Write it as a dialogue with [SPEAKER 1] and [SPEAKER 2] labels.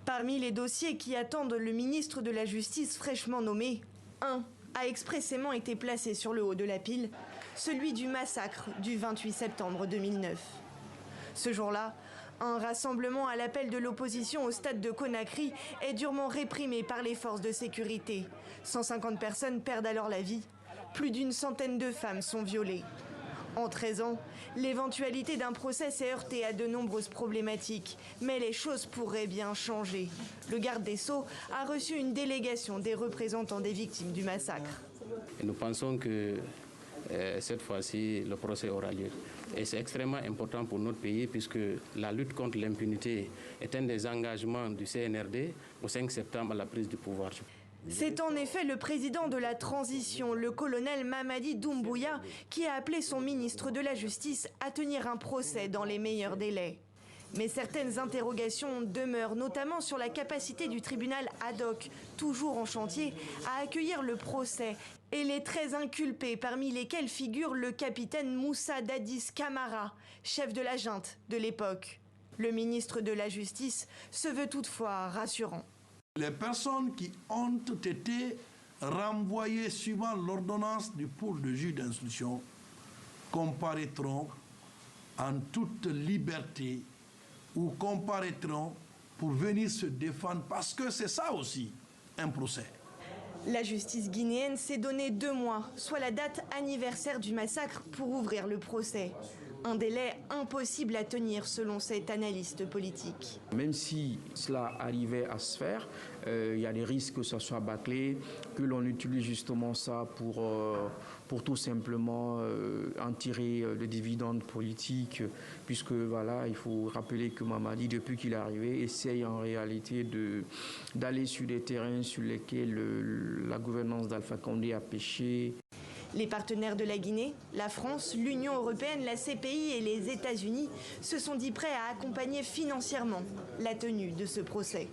[SPEAKER 1] Parmi les dossiers qui attendent le ministre de la Justice fraîchement nommé, un a expressément été placé sur le haut de la pile, celui du massacre du 28 septembre 2009. Ce jour-là, un rassemblement à l'appel de l'opposition au stade de Conakry est durement réprimé par les forces de sécurité. 150 personnes perdent alors la vie. Plus d'une centaine de femmes sont violées. En 13 ans, l'éventualité d'un procès s'est heurtée à de nombreuses problématiques. Mais les choses pourraient bien changer. Le garde des Sceaux a reçu une délégation des représentants des victimes du massacre.
[SPEAKER 2] Et nous pensons que cette fois-ci, le procès aura lieu. Et c'est extrêmement important pour notre pays puisque la lutte contre l'impunité est un des engagements du CNRD au 5 septembre à la prise du pouvoir.
[SPEAKER 1] C'est en effet le président de la transition, le colonel Mamadi Doumbouya, qui a appelé son ministre de la Justice à tenir un procès dans les meilleurs délais. Mais certaines interrogations demeurent, notamment sur la capacité du tribunal ad hoc, toujours en chantier, à accueillir le procès et les 13 inculpés, parmi lesquels figure le capitaine Moussa Dadis Camara, chef de la junte de l'époque. Le ministre de la Justice se veut toutefois rassurant.
[SPEAKER 3] Les personnes qui ont été renvoyées suivant l'ordonnance du pôle de juge d'instruction comparaîtront en toute liberté ou comparaîtront pour venir se défendre parce que c'est ça aussi un procès.
[SPEAKER 1] La justice guinéenne s'est donné 2 mois, soit la date anniversaire du massacre, pour ouvrir le procès. Un délai impossible à tenir selon cet analyste politique.
[SPEAKER 4] Même si cela arrivait à se faire, il y a des risques que ça soit bâclé, que l'on utilise justement ça pour tout simplement en tirer le dividende politique, puisque voilà, il faut rappeler que Mamadi, depuis qu'il est arrivé, essaye en réalité d'aller sur des terrains sur lesquels la gouvernance d'Alpha Condé a péché.
[SPEAKER 1] Les partenaires de la Guinée, la France, l'Union européenne, la CPI et les États-Unis se sont dit prêts à accompagner financièrement la tenue de ce procès.